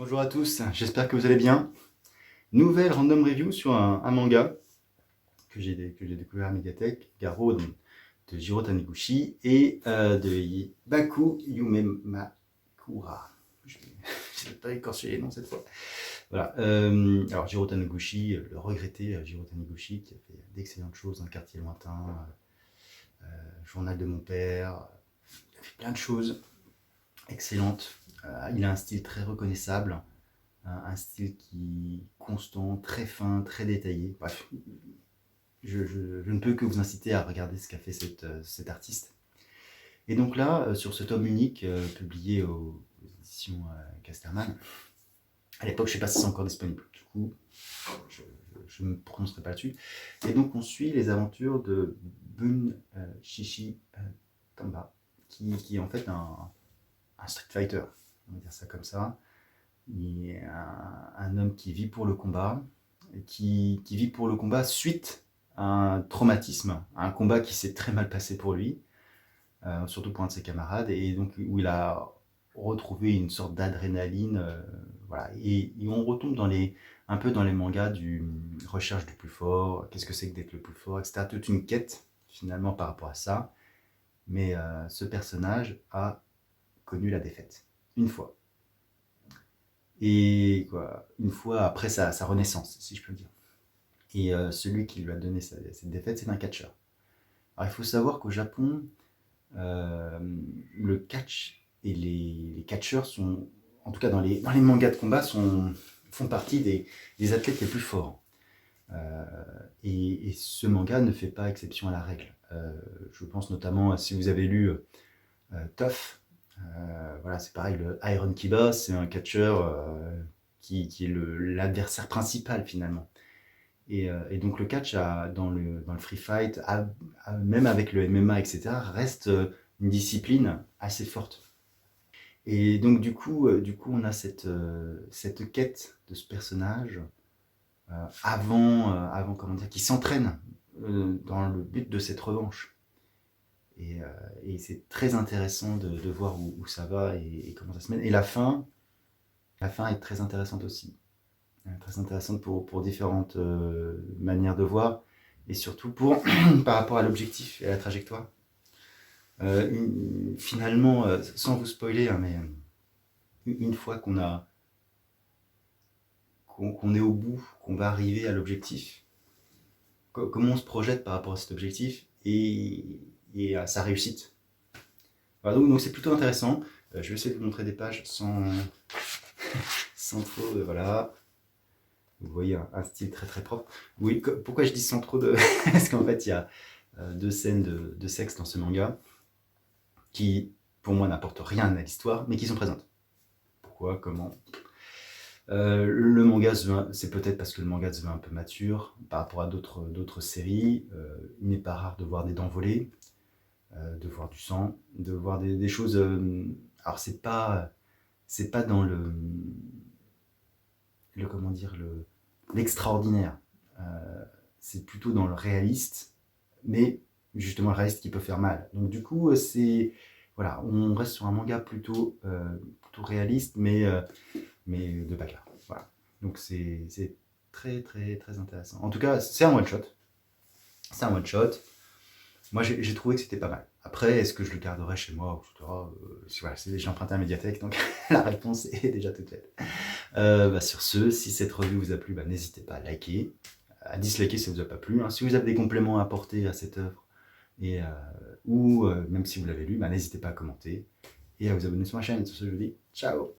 Bonjour à tous, j'espère que vous allez bien. Nouvelle random review sur un manga que j'ai découvert à Mediatek, Garo de Jiro Taniguchi et de Baku Yumemakura. Je n'ai pas écorché les noms cette fois. Voilà. Alors Jiro Taniguchi, le regretté Jiro Taniguchi, qui a fait d'excellentes choses, Un quartier lointain, Journal de mon père, il a fait plein de choses excellentes. Il a un style très reconnaissable. Un style qui est constant, très fin, très détaillé. Bref, je ne peux que vous inciter à regarder ce qu'a fait cet artiste. Et donc là, sur ce tome unique, publié aux éditions Casterman, à l'époque, je ne sais pas si c'est encore disponible. Du coup, je ne me prononcerai pas là-dessus. Et donc, on suit les aventures de Bun Shishi Tamba, qui est en fait un street fighter, on va dire ça comme ça. Il est un homme qui vit pour le combat, qui vit pour le combat suite à un traumatisme, à un combat qui s'est très mal passé pour lui, surtout pour un de ses camarades, et donc où il a retrouvé une sorte d'adrénaline, voilà. Et on retombe un peu dans les mangas du recherche du plus fort, qu'est-ce que c'est que d'être le plus fort, etc. Toute une quête finalement par rapport à ça, mais ce personnage a connu la défaite, une fois. Et quoi, une fois après sa renaissance, si je peux dire. Et celui qui lui a donné cette défaite, c'est un catcheur. Alors il faut savoir qu'au Japon, le catch et les catcheurs sont, en tout cas dans les mangas de combat, font partie des athlètes les plus forts. Et ce manga ne fait pas exception à la règle. Je pense notamment, si vous avez lu Tough, voilà, c'est pareil, le Iron Kiba, c'est un catcheur qui est l'adversaire principal finalement. Et donc le catch dans le free fight, même avec le MMA, etc., reste une discipline assez forte. Et donc du coup on a cette quête de ce personnage avant comment dire, qui s'entraîne dans le but de cette revanche. Et c'est très intéressant de voir où ça va et comment ça se mène. Et la fin est très intéressante aussi. Très intéressante pour différentes manières de voir. Et surtout par rapport à l'objectif et à la trajectoire. Finalement, sans vous spoiler, hein, mais une fois qu'on est au bout, qu'on va arriver à l'objectif, comment on se projette par rapport à cet objectif et à sa réussite. Voilà, donc c'est plutôt intéressant. Je vais essayer de vous montrer des pages sans trop, voilà. Vous voyez un style très très propre. Oui, pourquoi je dis sans trop de... Parce qu'en fait, il y a 2 scènes de sexe dans ce manga qui, pour moi, n'apportent rien à l'histoire, mais qui sont présentes. Pourquoi, comment le manga, c'est peut-être parce que le manga se veut un peu mature par rapport à d'autres séries. Il n'est pas rare de voir des dents volées, de voir du sang, de voir des choses... alors, c'est pas dans comment dire, l'extraordinaire. C'est plutôt dans le réaliste, mais justement le réaliste qui peut faire mal. Donc du coup, voilà, on reste sur un manga plutôt réaliste, mais de bagarre. Voilà. Donc c'est très très très intéressant. En tout cas, c'est un one shot. C'est un one shot. Moi, j'ai trouvé que c'était pas mal. Après, est-ce que je le garderai chez moi, etc. Voilà, j'ai emprunté un Mediatek, donc la réponse est déjà toute faite. Sur ce, si cette revue vous a plu, n'hésitez pas à liker, à disliker si ça vous a pas plu. Hein. Si vous avez des compléments à apporter à cette œuvre, ou même si vous l'avez lu, n'hésitez pas à commenter et à vous abonner sur ma chaîne. Sur ce, je vous dis ciao.